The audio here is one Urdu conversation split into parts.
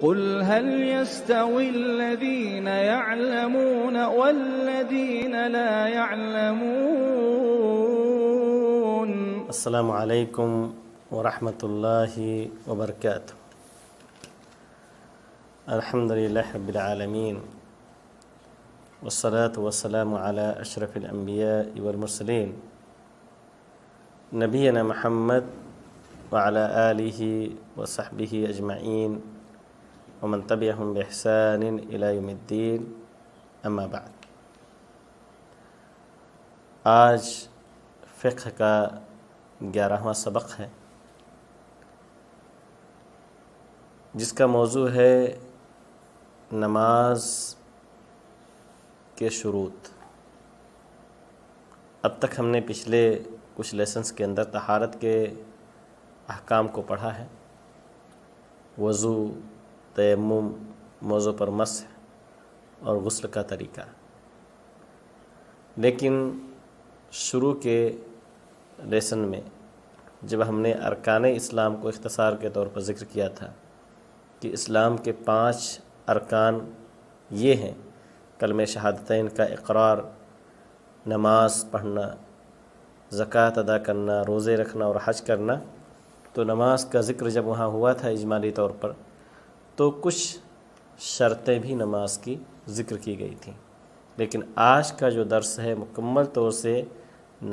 قل هل يستوي الذين يعلمون والذين لا يعلمون؟ السلام علیکم ورحمۃ اللہ وبرکاتہ۔ الحمد للہ رب العالمین والصلاة والسلام علی اشرف الانبیاء والمرسلین نبینا محمد وعلی آلہ وصحبہ اجمعین ومن تبعهم بإحسان إلى یوم الدین، اما بعد۔ آج فقہ کا 11واں سبق ہے، جس کا موضوع ہے نماز کے شروط۔ اب تک ہم نے پچھلے کچھ لیسنز کے اندر طہارت کے احکام کو پڑھا ہے، وضو، تیمم، موضوع پر مسح اور غسل کا طریقہ، لیکن شروع کے لیسن میں جب ہم نے ارکان اسلام کو اختصار کے طور پر ذکر کیا تھا کہ اسلام کے 5 ارکان یہ ہیں: کلمہ شہادتین کا اقرار، نماز پڑھنا، زکوٰۃ ادا کرنا، روزے رکھنا اور حج کرنا۔ تو نماز کا ذکر جب وہاں ہوا تھا اجمالی طور پر، تو کچھ شرطیں بھی نماز کی ذکر کی گئی تھیں، لیکن آج کا جو درس ہے مکمل طور سے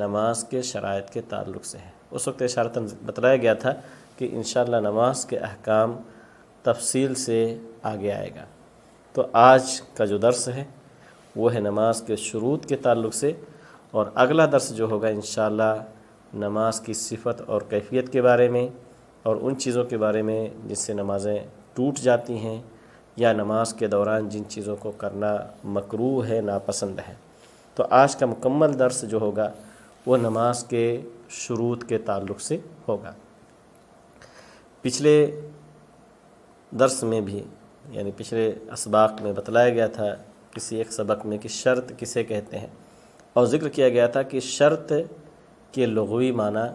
نماز کے شرائط کے تعلق سے ہے۔ اس وقت اشارتاً بتلایا گیا تھا کہ انشاءاللہ نماز کے احکام تفصیل سے آگے آئے گا۔ تو آج کا جو درس ہے وہ ہے نماز کے شروط کے تعلق سے، اور اگلا درس جو ہوگا انشاءاللہ نماز کی صفت اور کیفیت کے بارے میں، اور ان چیزوں کے بارے میں جس سے نمازیں ٹوٹ جاتی ہیں، یا نماز کے دوران جن چیزوں کو کرنا مکروہ ہے، ناپسند ہے۔ تو آج کا مکمل درس جو ہوگا وہ نماز کے شروط کے تعلق سے ہوگا۔ پچھلے درس میں بھی، یعنی پچھلے اسباق میں بتلایا گیا تھا کسی ایک سبق میں کہ شرط کسے کہتے ہیں، اور ذکر کیا گیا تھا کہ شرط کے لغوی معنی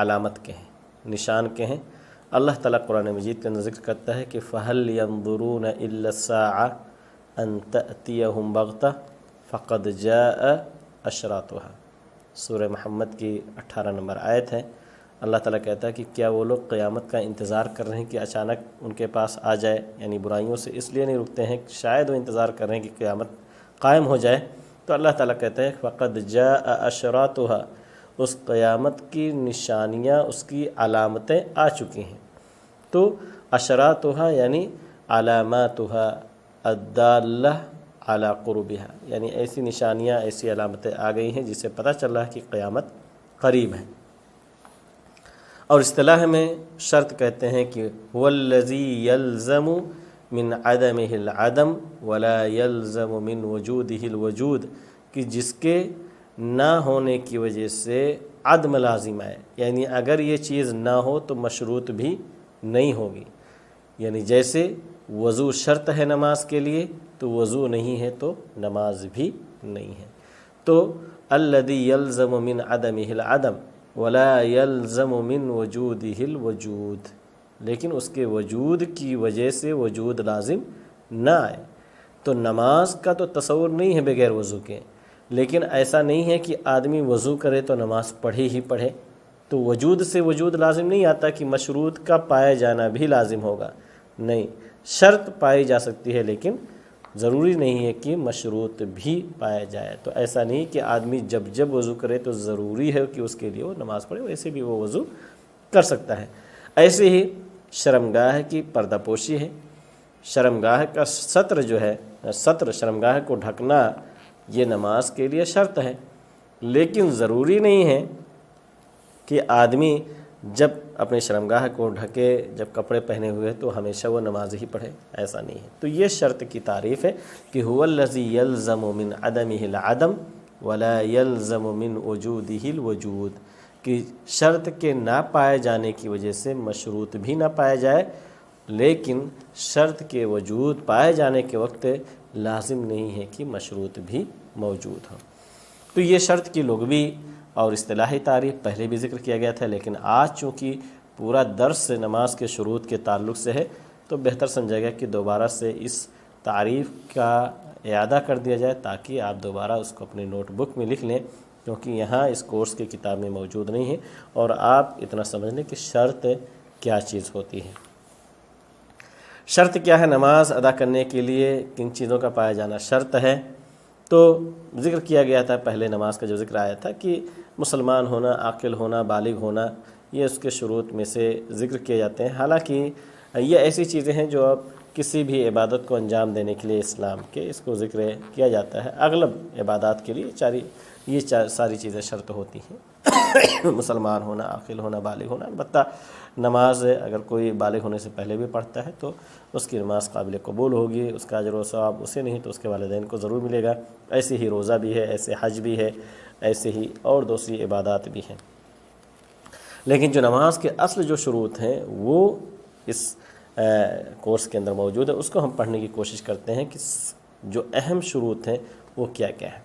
علامت کے ہیں، نشان کے ہیں۔ اللہ تعالیٰ قرآن مجید کے اندر ذکر کرتا ہے کہ فَهَلْ يَنظُرُونَ إِلَّا السَّاعَةَ أَن تَأْتِيَهُمْ بَغْتَةً فَقَدْ جَاءَ أَشْرَاطُهَا۔ سورہ محمد کی 18 نمبر آیت ہے۔ اللہ تعالیٰ کہتا ہے کہ کیا وہ لوگ قیامت کا انتظار کر رہے ہیں کہ اچانک ان کے پاس آ جائے، یعنی برائیوں سے اس لیے نہیں رکتے ہیں، شاید وہ انتظار کر رہے ہیں کہ قیامت قائم ہو جائے۔ تو اللہ تعالیٰ کہتا ہے فَقَدْ جَاءَ أَشْرَاطُهَا، اس قیامت کی نشانیاں، اس کی علامتیں آ چکی ہیں۔ تو اشراطها یعنی علاماتها الدالہ علی قربها، یعنی ایسی نشانیاں، ایسی علامتیں آ گئی ہیں جس سے پتہ چل رہا ہے کہ قیامت قریب ہے۔ اور اصطلاح میں شرط کہتے ہیں کہ هو الذی یلزم من عدمه العدم ولا یلزم من وجوده الوجود، کہ جس کے نہ ہونے کی وجہ سے عدم لازم آئے، یعنی اگر یہ چیز نہ ہو تو مشروط بھی نہیں ہوگی۔ یعنی جیسے وضو شرط ہے نماز کے لیے، تو وضو نہیں ہے تو نماز بھی نہیں ہے۔ تو الذی یلزم من عدمه العدم ولا یلزم من وجوده الوجود، لیکن اس کے وجود کی وجہ سے وجود لازم نہ آئے۔ تو نماز کا تو تصور نہیں ہے بغیر وضو کے، لیکن ایسا نہیں ہے کہ آدمی وضو کرے تو نماز پڑھے ہی پڑھے۔ تو وجود سے وجود لازم نہیں آتا کہ مشروط کا پایا جانا بھی لازم ہوگا، نہیں، شرط پائی جا سکتی ہے لیکن ضروری نہیں ہے کہ مشروط بھی پایا جائے۔ تو ایسا نہیں کہ آدمی جب وضو کرے تو ضروری ہے کہ اس کے لیے وہ نماز پڑھے، ویسے بھی وہ وضو کر سکتا ہے۔ ایسے ہی شرمگاہ کی پردہ پوشی ہے، شرمگاہ کا ستر جو ہے، ستر شرمگاہ کو ڈھکنا، یہ نماز کے لیے شرط ہے، لیکن ضروری نہیں ہے کہ آدمی جب اپنے شرمگاہ کو ڈھکے، جب کپڑے پہنے ہوئے تو ہمیشہ وہ نماز ہی پڑھے، ایسا نہیں ہے۔ تو یہ شرط کی تعریف ہے کہ هو الذی یلزم من عدمه العدم ولا یلزم من وجوده الوجود، کہ شرط کے نہ پائے جانے کی وجہ سے مشروط بھی نہ پایا جائے، لیکن شرط کے وجود پائے جانے کے وقت لازم نہیں ہے کہ مشروط بھی موجود ہو۔ تو یہ شرط کی لغوی اور اصطلاحی تعریف پہلے بھی ذکر کیا گیا تھا، لیکن آج چونکہ پورا درس نماز کے شروط کے تعلق سے ہے، تو بہتر سمجھا گیا کہ دوبارہ سے اس تعریف کا اعادہ کر دیا جائے تاکہ آپ دوبارہ اس کو اپنے نوٹ بک میں لکھ لیں، کیونکہ یہاں اس کورس کی کتاب میں موجود نہیں ہے، اور آپ اتنا سمجھ لیں کہ شرط کیا چیز ہوتی ہے۔ شرط کیا ہے نماز ادا کرنے کے لیے، کن چیزوں کا پایا جانا شرط ہے؟ تو ذکر کیا گیا تھا، پہلے نماز کا جو ذکر آیا تھا کہ مسلمان ہونا، عاقل ہونا، بالغ ہونا، یہ اس کے شروط میں سے ذکر کیے جاتے ہیں۔ حالانکہ یہ ایسی چیزیں ہیں جو اب کسی بھی عبادت کو انجام دینے کے لیے اسلام کے اس کو ذکر کیا جاتا ہے۔ اغلب عبادات کے لیے یہ ساری چیزیں شرط ہوتی ہیں، مسلمان ہونا، عاقل ہونا، بالغ ہونا۔ البتہ نماز اگر کوئی بالغ ہونے سے پہلے بھی پڑھتا ہے تو اس کی نماز قابل قبول ہوگی، اس کا اجر و ثواب اسے نہیں تو اس کے والدین کو ضرور ملے گا۔ ایسے ہی روزہ بھی ہے، ایسے حج بھی ہے، ایسے ہی اور دوسری عبادات بھی ہیں۔ لیکن جو نماز کے اصل جو شروط ہیں وہ اس کورس کے اندر موجود ہے، اس کو ہم پڑھنے کی کوشش کرتے ہیں کہ جو اہم شروط ہیں وہ کیا کیا ہے۔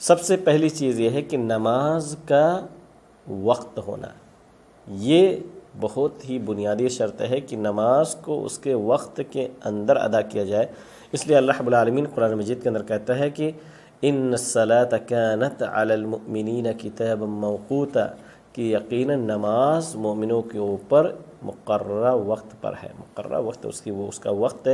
سب سے پہلی چیز یہ ہے کہ نماز کا وقت ہونا، یہ بہت ہی بنیادی شرط ہے کہ نماز کو اس کے وقت کے اندر ادا کیا جائے۔ اس لیے اللہ رب العالمین قرآن مجید کے اندر کہتا ہے کہ ان الصلاۃ کانت علی المؤمنین کتابا موقوتا، کہ یقیناً نماز مومنوں کے اوپر مقررہ وقت پر ہے۔ مقررہ وقت اس کا وقت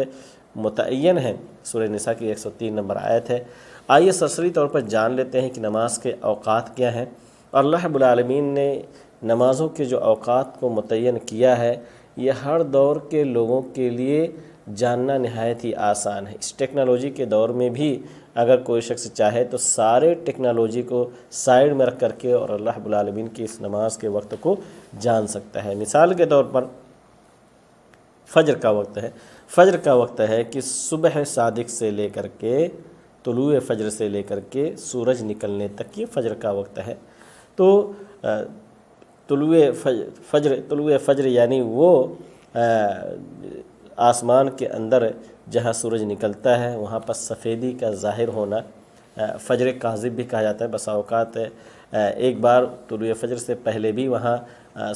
متعین ہے۔ سورہ نساء کی 103 نمبر آیت ہے۔ آئیے سرسری طور پر جان لیتے ہیں کہ نماز کے اوقات کیا ہیں۔ اللہ رب العالمین نے نمازوں کے جو اوقات کو متعین کیا ہے، یہ ہر دور کے لوگوں کے لیے جاننا نہایت ہی آسان ہے۔ اس ٹیکنالوجی کے دور میں بھی اگر کوئی شخص چاہے تو سارے ٹیکنالوجی کو سائیڈ میں رکھ کر کے اور اللہ رب العالمین کی اس نماز کے وقت کو جان سکتا ہے۔ مثال کے طور پر فجر کا وقت ہے۔ فجر کا وقت ہے کہ صبح صادق سے لے کر کے طلوع فجر سے لے کر کے سورج نکلنے تک یہ فجر کا وقت ہے۔ تو طلوع فجر یعنی وہ آسمان کے اندر جہاں سورج نکلتا ہے وہاں پر سفیدی کا ظاہر ہونا فجر کاذب بھی کہا جاتا ہے۔ بسا اوقات ایک بار طلوع فجر سے پہلے بھی وہاں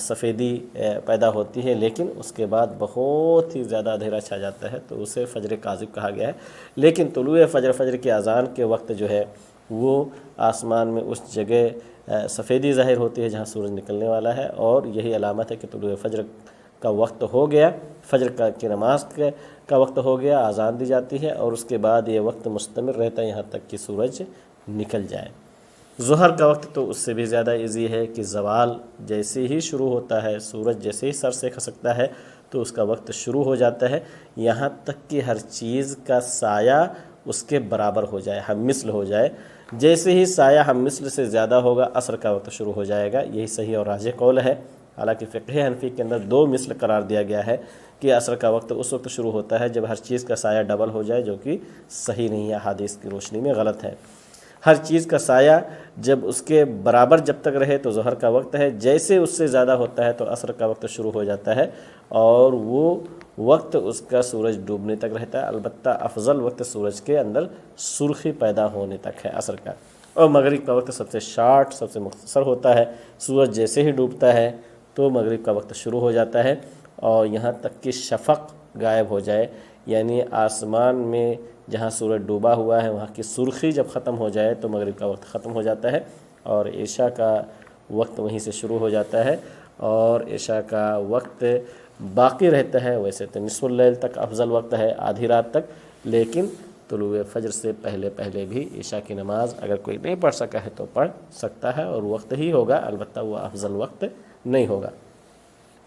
سفیدی پیدا ہوتی ہے، لیکن اس کے بعد بہت ہی زیادہ اندھیرا چھا جاتا ہے تو اسے فجر کاذب کہا گیا ہے۔ لیکن طلوع فجر کی اذان کے وقت جو ہے وہ آسمان میں اس جگہ سفیدی ظاہر ہوتی ہے جہاں سورج نکلنے والا ہے، اور یہی علامت ہے کہ طلوع فجر کا وقت ہو گیا، فجر کی نماز کا وقت ہو گیا، اذان دی جاتی ہے اور اس کے بعد یہ وقت مستمر رہتا ہے یہاں تک کہ سورج نکل جائے۔ ظہر کا وقت تو اس سے بھی زیادہ ایزی ہے کہ زوال جیسے ہی شروع ہوتا ہے، سورج جیسے ہی سر سے کھسکتا ہے تو اس کا وقت شروع ہو جاتا ہے، یہاں تک کہ ہر چیز کا سایہ اس کے برابر ہو جائے، ہم مثل ہو جائے۔ جیسے ہی سایہ ہم مثل سے زیادہ ہوگا عصر کا وقت شروع ہو جائے گا۔ یہی صحیح اور راجح قول ہے۔ حالانکہ فقہ حنفی کے اندر 2 مثل قرار دیا گیا ہے کہ عصر کا وقت اس وقت شروع ہوتا ہے جب ہر چیز کا سایہ ڈبل ہو جائے، جو کہ صحیح نہیں ہے، حدیث کی روشنی میں غلط ہے۔ ہر چیز کا سایہ جب اس کے برابر جب تک رہے تو ظہر کا وقت ہے، جیسے اس سے زیادہ ہوتا ہے تو عصر کا وقت شروع ہو جاتا ہے، اور وہ وقت اس کا سورج ڈوبنے تک رہتا ہے۔ البتہ افضل وقت سورج کے اندر سرخی پیدا ہونے تک ہے عصر کا، اور مغرب کا وقت سب سے شارٹ، سب سے مختصر ہوتا ہے۔ سورج جیسے ہی ڈوبتا ہے تو مغرب کا وقت شروع ہو جاتا ہے، اور یہاں تک کہ شفق غائب ہو جائے، یعنی آسمان میں جہاں سورج ڈوبا ہوا ہے وہاں کی سرخی جب ختم ہو جائے تو مغرب کا وقت ختم ہو جاتا ہے، اور عشاء کا وقت وہیں سے شروع ہو جاتا ہے، اور عشاء کا وقت باقی رہتا ہے۔ ویسے تو نصف اللیل تک افضل وقت ہے، آدھی رات تک، لیکن طلوع فجر سے پہلے بھی عشاء کی نماز اگر کوئی نہیں پڑھ سکا ہے تو پڑھ سکتا ہے، اور وقت ہی ہوگا، البتہ وہ افضل وقت نہیں ہوگا۔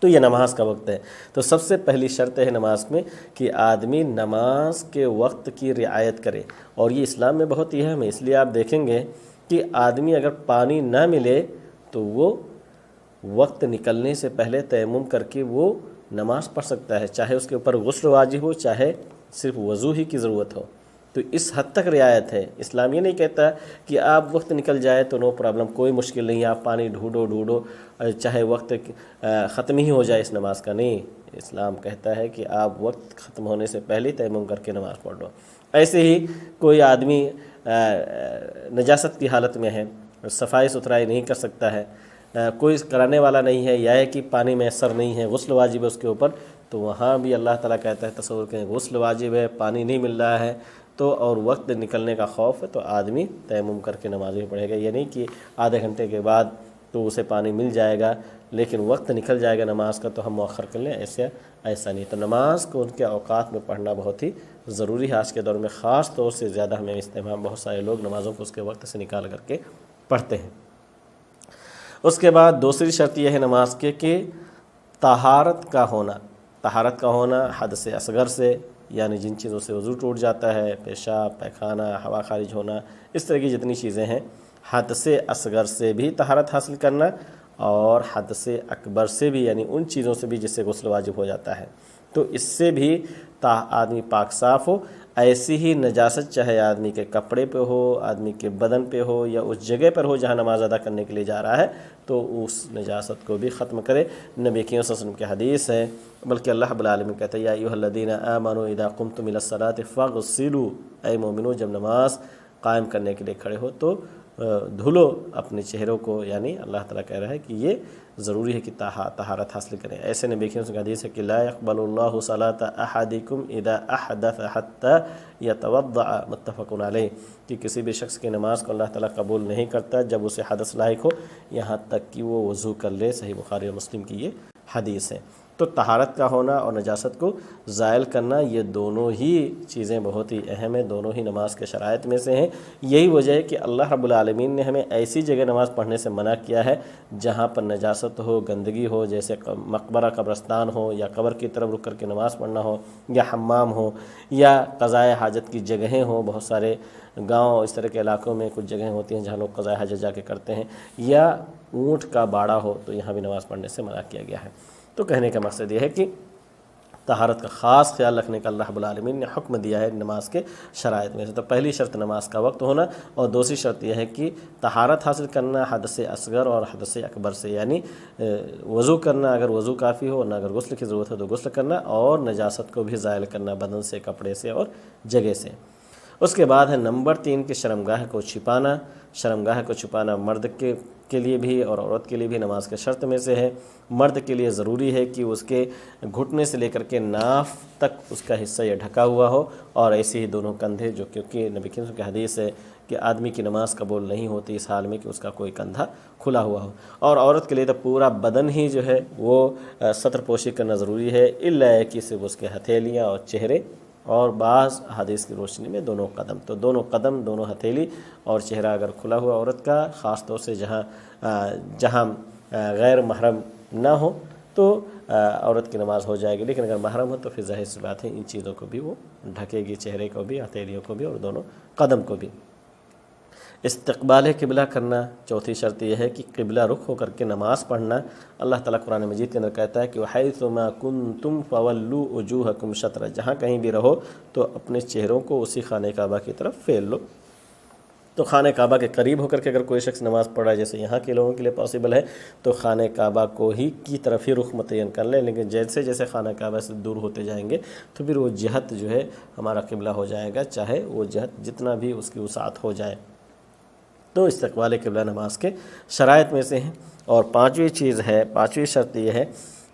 تو یہ نماز کا وقت ہے۔ تو سب سے پہلی شرط ہے نماز میں کہ آدمی نماز کے وقت کی رعایت کرے، اور یہ اسلام میں بہت ہی اہم ہے۔ اس لیے آپ دیکھیں گے کہ آدمی اگر پانی نہ ملے تو وہ وقت نکلنے سے پہلے تیمم کر کے وہ نماز پڑھ سکتا ہے، چاہے اس کے اوپر غسل واجب ہو، چاہے صرف وضو ہی کی ضرورت ہو۔ تو اس حد تک رعایت ہے۔ اسلام یہ نہیں کہتا کہ آپ وقت نکل جائے تو نو پرابلم، کوئی مشکل نہیں، آپ پانی ڈھونڈو چاہے وقت ختم ہی ہو جائے اس نماز کا، نہیں۔ اسلام کہتا ہے کہ آپ وقت ختم ہونے سے پہلے تیمم کر کے نماز پڑھ لو۔ ایسے ہی کوئی آدمی نجاست کی حالت میں ہے، صفائی ستھرائی نہیں کر سکتا ہے، کوئی کرانے والا نہیں ہے، یا ہے کہ پانی میسر نہیں ہے، غسل واجب ہے اس کے اوپر، تو وہاں بھی اللہ تعالیٰ کہتا ہے تصور کریں غسل واجب ہے، پانی نہیں مل رہا ہے تو اور وقت نکلنے کا خوف ہے تو آدمی تیمم کر کے نماز بھی پڑھے گا. یہ نہیں کہ آدھے گھنٹے کے بعد تو اسے پانی مل جائے گا لیکن وقت نکل جائے گا نماز کا تو ہم مؤخر کر لیں، ایسا نہیں. تو نماز کو ان کے اوقات میں پڑھنا بہت ہی ضروری ہے. آج کے دور میں خاص طور سے زیادہ ہمیں استعمال، بہت سارے لوگ نمازوں کو اس کے وقت سے نکال کر کے پڑھتے ہیں. اس کے بعد دوسری شرط یہ ہے نماز کے کہ طہارت کا ہونا حدث اصغر سے، یعنی جن چیزوں سے وضو ٹوٹ جاتا ہے، پیشاب، پیخانہ، ہوا خارج ہونا، اس طرح کی جتنی چیزیں ہیں، حدث اصغر سے بھی طہارت حاصل کرنا اور حدث اکبر سے بھی، یعنی ان چیزوں سے بھی جس سے غسل واجب ہو جاتا ہے تو اس سے بھی آدمی پاک صاف ہو. ایسی ہی نجاست چاہے آدمی کے کپڑے پہ ہو، آدمی کے بدن پہ ہو یا اس جگہ پر ہو جہاں نماز ادا کرنے کے لیے جا رہا ہے تو اس نجاست کو بھی ختم کرے. نبی کریم صلی اللہ علیہ وسلم کی حدیث ہے، بلکہ اللہ رب العالمین کہتے ہیں یا ایھا الذین آمنوا اذا قمتم الی الصلاۃ فاغسلوا، اے مومنو جب نماز قائم کرنے کے لیے کھڑے ہو تو دھلو اپنے چہروں کو، یعنی اللہ تعالیٰ کہہ رہا ہے کہ یہ ضروری ہے کہ طہارت حاصل کریں. ایسے نبی کریم صلی اللہ علیہ وسلم کی حدیث ہے کہ لا يقبل اللہ صلاۃ احدکم اذا احدث حتى يتوضأ، متفق علیہ، کہ کسی بھی شخص کی نماز کو اللہ تعالیٰ قبول نہیں کرتا جب اسے حدث لاحق ہو یہاں تک کہ وہ وضو کر لے. صحیح بخاری اور مسلم کی یہ حدیث ہے. تو طہارت کا ہونا اور نجاست کو زائل کرنا یہ دونوں ہی چیزیں بہت ہی اہم ہیں، دونوں ہی نماز کے شرائط میں سے ہیں. یہی وجہ ہے کہ اللہ رب العالمین نے ہمیں ایسی جگہ نماز پڑھنے سے منع کیا ہے جہاں پر نجاست ہو، گندگی ہو، جیسے مقبرہ قبرستان ہو یا قبر کی طرف رک کر کے نماز پڑھنا ہو یا حمام ہو یا قضائے حاجت کی جگہیں ہوں. بہت سارے گاؤں اس طرح کے علاقوں میں کچھ جگہیں ہوتی ہیں جہاں لوگ قضائے حاجت جا کے کرتے ہیں، یا اونٹ کا باڑہ ہو تو یہاں بھی نماز پڑھنے سے منع کیا گیا ہے. تو کہنے کا مقصد یہ ہے کہ طہارت کا خاص خیال رکھنے کا اللہ رب العالمین نے حکم دیا ہے نماز کے شرائط میں سے. تو پہلی شرط نماز کا وقت ہونا اور دوسری شرط یہ ہے کہ طہارت حاصل کرنا حدث اصغر اور حدث اکبر سے، یعنی وضو کرنا اگر وضو کافی ہو، نہ اگر غسل کی ضرورت ہے تو غسل کرنا، اور نجاست کو بھی زائل کرنا بدن سے، کپڑے سے اور جگہ سے. اس کے بعد ہے نمبر 3 کہ شرمگاہ کو چھپانا. شرمگاہ کو چھپانا مرد کے لیے بھی اور عورت کے لیے بھی نماز کے شرط میں سے ہے. مرد کے لیے ضروری ہے کہ اس کے گھٹنے سے لے کر کے ناف تک اس کا حصہ یہ ڈھکا ہوا ہو، اور ایسے ہی دونوں کندھے، جو کیونکہ نبی کریم کی حدیث ہے کہ آدمی کی نماز قبول نہیں ہوتی اس حال میں کہ اس کا کوئی کندھا کھلا ہوا ہو. اور عورت کے لیے تو پورا بدن ہی جو ہے وہ ستر پوشی کرنا ضروری ہے، الا کہ صرف اس کے ہتھیلیاں اور چہرے اور بعض حدیث کی روشنی میں دونوں قدم. تو دونوں قدم، دونوں ہتھیلی اور چہرہ اگر کھلا ہوا عورت کا، خاص طور سے جہاں غیر محرم نہ ہو تو عورت کی نماز ہو جائے گی، لیکن اگر محرم ہو تو پھر ظاہر سی بات ہے ان چیزوں کو بھی وہ ڈھکے گی، چہرے کو بھی، ہتھیلیوں کو بھی اور دونوں قدم کو بھی. استقبال قبلہ کرنا. چوتھی شرط یہ ہے کہ قبلہ رخ ہو کر کے نماز پڑھنا. اللہ تعالیٰ قرآن مجید کے اندر کہتا ہے کہ وَحَيْثُ مَا كُنْتُمْ فَوَلُّوا وُجُوهَكُمْ شَطْرَهُ، جہاں کہیں بھی رہو تو اپنے چہروں کو اسی خانہ کعبہ کی طرف پھیر لو. تو خانہ کعبہ کے قریب ہو کر کے اگر کوئی شخص نماز پڑھ رہا ہے، جیسے یہاں کے لوگوں کے لیے پاسبل ہے، تو خانہ کعبہ کو ہی کی طرف ہی رخ متعین کر لیں. لیکن جیسے جیسے خانہ کعبہ سے دور ہوتے جائیں گے تو پھر وہ جہت جو ہے ہمارا قبلہ ہو جائے گا، چاہے وہ جہت جتنا بھی اس کی وسعت ہو جائے. تو استقبال قبلہ نماز کے شرائط میں سے ہیں. اور پانچویں شرط یہ ہے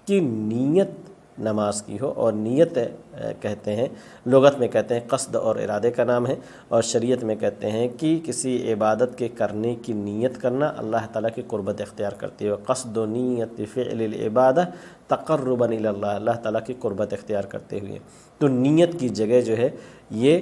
کہ نیت نماز کی ہو. اور نیت کہتے ہیں، لغت میں کہتے ہیں قصد اور ارادے کا نام ہے، اور شریعت میں کہتے ہیں کہ کسی عبادت کے کرنے کی نیت کرنا اللہ تعالیٰ کی قربت اختیار کرتی ہے. قصد و نیت فعل العبادہ تقربا الی اللہ، اللہ تعالیٰ کی قربت اختیار کرتے ہوئے. تو نیت کی جگہ جو ہے یہ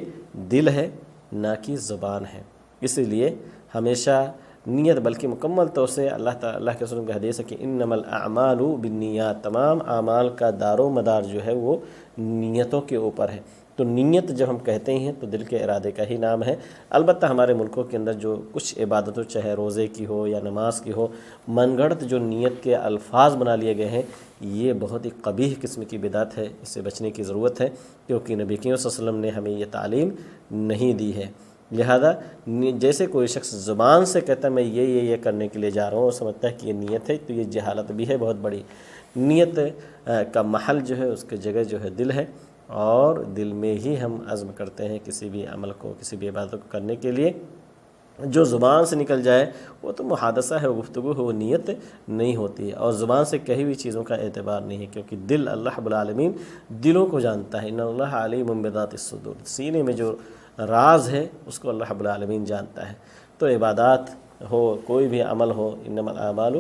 دل ہے، نہ کہ زبان ہے. اسی لیے ہمیشہ نیت، بلکہ مکمل طور سے اللہ کے رسول کی حدیث ہے کہ انما الاعمال بالنیات، تمام اعمال کا دار و مدار جو ہے وہ نیتوں کے اوپر ہے. تو نیت جب ہم کہتے ہیں تو دل کے ارادے کا ہی نام ہے. البتہ ہمارے ملکوں کے اندر جو کچھ عبادتوں، چاہے روزے کی ہو یا نماز کی ہو، من گھڑت جو نیت کے الفاظ بنا لیے گئے ہیں، یہ بہت ہی قبیح قسم کی بدعت ہے. اس سے بچنے کی ضرورت ہے، کیونکہ نبی کریم صلی اللہ علیہ وسلم نے ہمیں یہ تعلیم نہیں دی ہے. لہذا جیسے کوئی شخص زبان سے کہتا ہے میں یہ کرنے کے لیے جا رہا ہوں اور سمجھتا ہے کہ یہ نیت ہے، تو یہ جہالت بھی ہے بہت بڑی. نیت کا محل جو ہے، اس کی جگہ جو ہے دل ہے، اور دل میں ہی ہم عزم کرتے ہیں کسی بھی عمل کو، کسی بھی عبادت کو کرنے کے لیے. جو زبان سے نکل جائے وہ تو محادثہ ہے، وہ گفتگو ہے، وہ نیت نہیں ہوتی ہے، اور زبان سے کہی ہوئی چیزوں کا اعتبار نہیں ہے، کیونکہ دل اللہ رب العالمین دلوں کو جانتا ہے۔ ان اللہ علیم بذات الصدور، سینے میں جو راز ہے اس کو اللہ رب العالمین جانتا ہے۔ تو عبادات ہو، کوئی بھی عمل ہو، انما الاعمال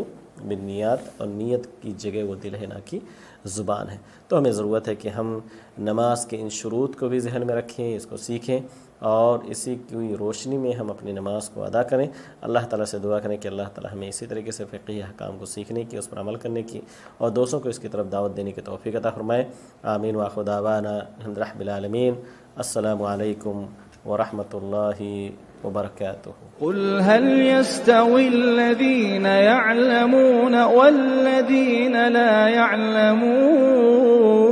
بالنیات، اور نیت کی جگہ وہ دل ہے، نہ کہ زبان ہے۔ تو ہمیں ضرورت ہے کہ ہم نماز کے ان شروط کو بھی ذہن میں رکھیں، اس کو سیکھیں، اور اسی کی روشنی میں ہم اپنی نماز کو ادا کریں۔ اللہ تعالیٰ سے دعا کریں کہ اللہ تعالیٰ ہمیں اسی طریقے سے فقہی احکام کو سیکھنے کی، اس پر عمل کرنے کی، اور دوسروں کو اس کی طرف دعوت دینے کی توفیق عطا فرمائے۔ آمین وآخر دعوانا الحمد للہ رب العالمین۔ السلام علیکم ورحمۃ اللہ وبرکاتہ۔ قل هل يستوي الذين يعلمون والذين لا يعلمون